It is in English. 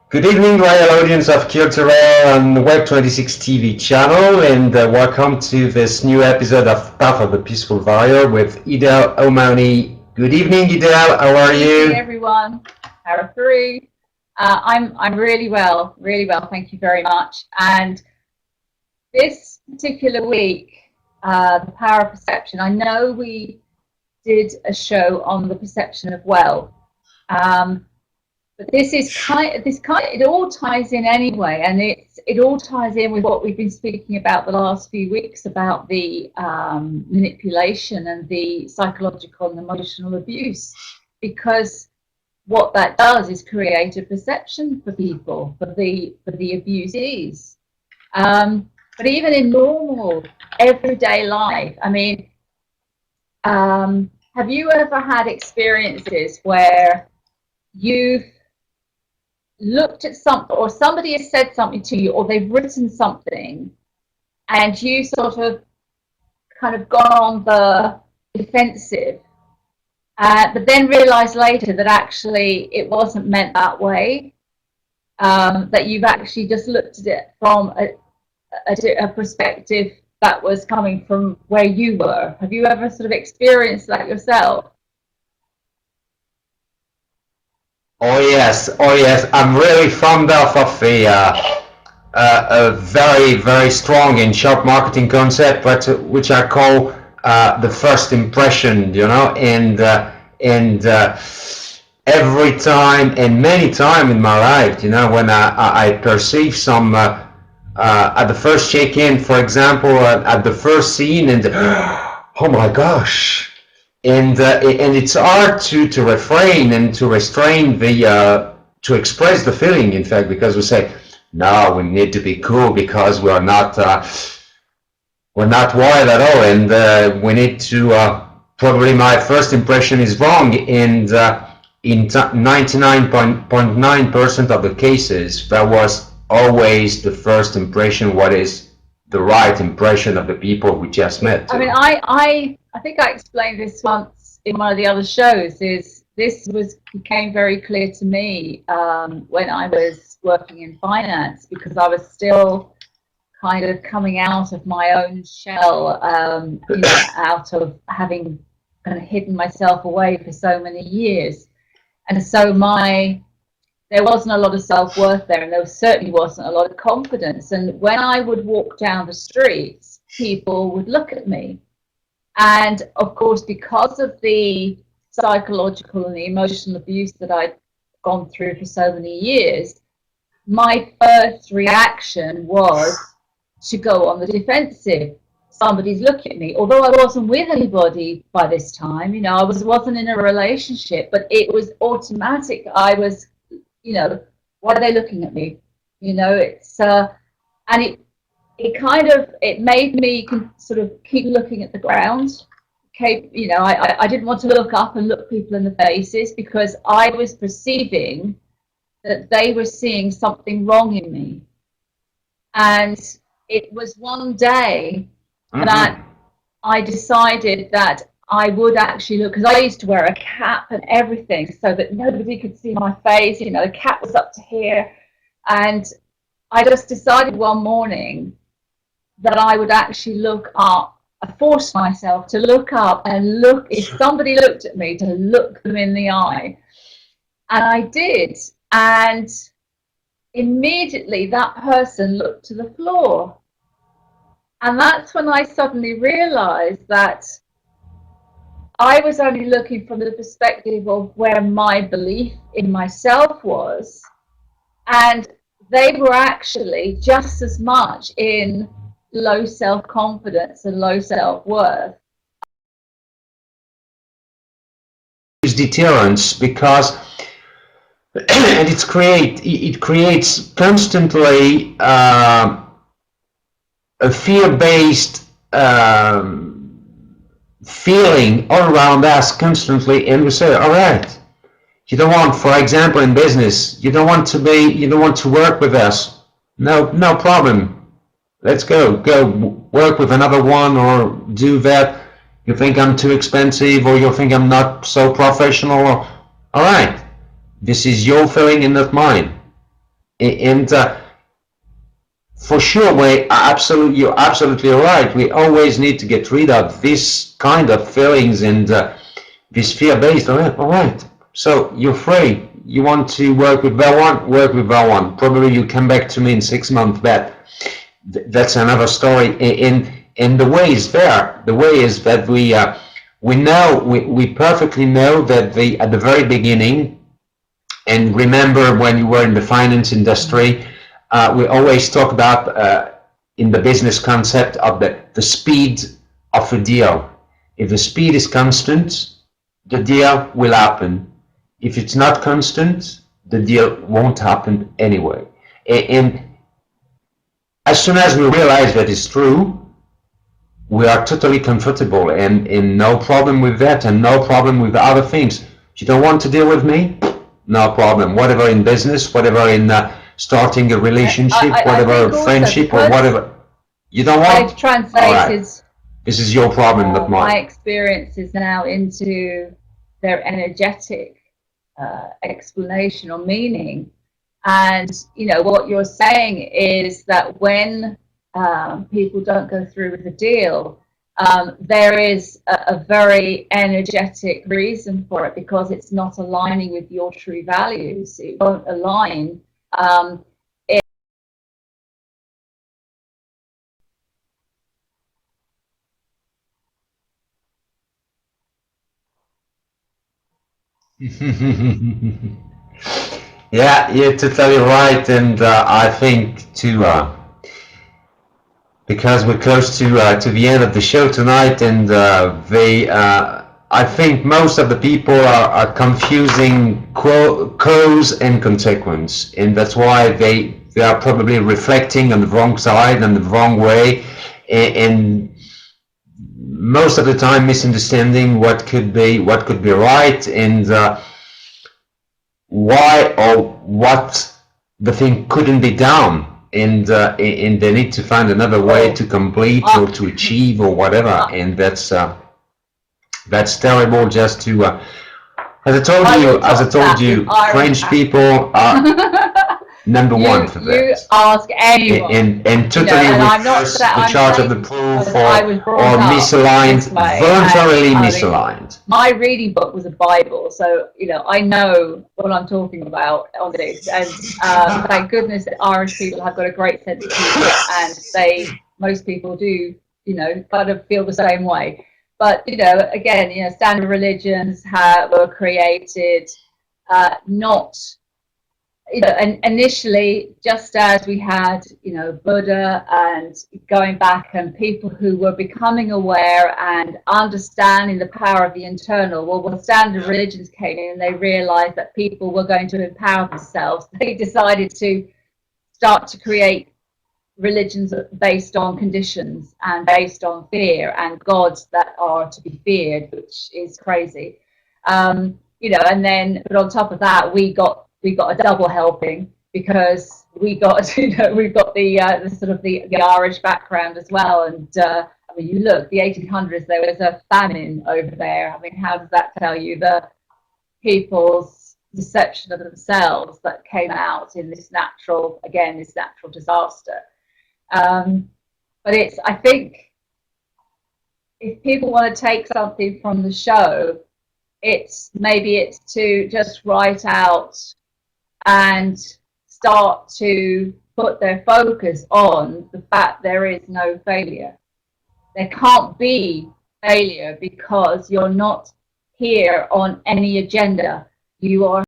Good evening, loyal audience of Cultural and Web26 TV channel, and welcome to this new episode of Path of the Peaceful Warrior with Idel Omani. Good evening, Idel. How are Good evening, you? everyone. Harapuri. I'm really well, really well. Thank you very much. And this particular week, the power of perception. I know we did a show on the perception of wealth, um, but it all ties in anyway, and it all ties in with what we've been speaking about the last few weeks about the manipulation and the psychological and emotional abuse, because what that does is create a perception for people, for the abusees. But even in normal everyday life, I mean, have you ever had experiences where you've looked at something, or somebody has said something to you, or they've written something, and you sort of kind of gone on the defensive, but then realised later that actually it wasn't meant that way, that you've actually just looked at it from a perspective that was coming from where you were. Have you ever sort of experienced that yourself? Oh yes. I'm really fond of a very, very strong and sharp marketing concept, but which I call the first impression. And every time and many time in my life, when I perceive some at the first check-in, for example, at the first scene, and oh my gosh, and it's hard to refrain and to restrain the to express the feeling, in fact, because we say, no, we need to be cool because we're not wild at all, and we need to probably my first impression is wrong, and in 99.9% of the cases that was always the first impression, what is the right impression of the people we just met. I mean, I think I explained this once in one of the other shows. Is this was became very clear to me when I was working in finance, because I was still kind of coming out of my own shell, out of having kind of hidden myself away for so many years, and so there wasn't a lot of self-worth there, and there certainly wasn't a lot of confidence. And when I would walk down the streets, people would look at me. And of course, because of the psychological and the emotional abuse that I'd gone through for so many years, my first reaction was to go on the defensive. Somebody's looking at me, although I wasn't with anybody by this time. I wasn't in a relationship, but it was automatic. I was, why are they looking at me? It's and it made me sort of keep looking at the ground. Okay, I didn't want to look up and look people in the faces, because I was perceiving that they were seeing something wrong in me. And it was one day that I decided that I would actually look, because I used to wear a cap and everything so that nobody could see my face. The cap was up to here. And I just decided one morning that I would actually look up. I forced myself to look up and look, if somebody looked at me, to look them in the eye. And I did. And immediately that person looked to the floor. And that's when I suddenly realized that I was only looking from the perspective of where my belief in myself was, and they were actually just as much in low self-confidence and low self-worth. Is deterrence, because and it creates constantly a fear-based feeling all around us constantly, and we say, all right, you don't want, for example, in business, you don't want to work with us. No problem. Let's go work with another one, or do that. You think I'm too expensive, or you think I'm not so professional. All right, this is your feeling and not mine. And for sure, you're absolutely right. We always need to get rid of this kind of feelings and this fear-based. All right. So you're free. You want to work with that one? Work with that one. Probably you come back to me in 6 months. That's another story. And the way is there. The way is that we perfectly know that at the very beginning. And remember, when you were in the finance industry, we always talk about in the business concept of the speed of a deal. If the speed is constant, the deal will happen. If it's not constant, the deal won't happen anyway. And as soon as we realize that is true, we are totally comfortable and no problem with that and no problem with other things. You don't want to deal with me? No problem. Whatever in business, whatever in starting a relationship, whatever friendship or whatever. You don't want? I've translated right. This is your problem, not mine. My experiences now into their energetic explanation or meaning. And, you know, what you're saying is that when people don't go through with the deal, there is a very energetic reason for it, because it's not aligning with your true values. It won't align. Yeah, you're totally right, and I think too. Because we're close to the end of the show tonight, and I think most of the people are confusing cause and consequence, and that's why they are probably reflecting on the wrong side and the wrong way, and most of the time misunderstanding what could be right, and why or what the thing couldn't be done. And they need to find another way to complete or to achieve or whatever, and that's terrible. Just to, as I told you, French people are number one for that. You ask anyone, and totally reverse the charge of the proof or misaligned, voluntarily misaligned. My reading book was a Bible, so you know I know what I'm talking about on this. And thank goodness that Irish people have got a great sense of humor, and most people do, you know, kind of feel the same way. But you know, again, you know, standard religions were created not. You know, and initially, just as we had, you know, Buddha and going back, and people who were becoming aware and understanding the power of the internal, well, when standard religions came in and they realized that people were going to empower themselves, they decided to start to create religions based on conditions and based on fear and gods that are to be feared, which is crazy. You know, and then, but on top of that, we got a double helping, because we got, you know, we've got the sort of the Irish background as well. And I mean, you look, the 1800s, there was a famine over there. I mean, how does that tell you the people's deception of themselves that came out in this natural disaster? But I think if people want to take something from the show, it's to just write out and start to put their focus on the fact there is no failure. There can't be failure, because you're not here on any agenda. You are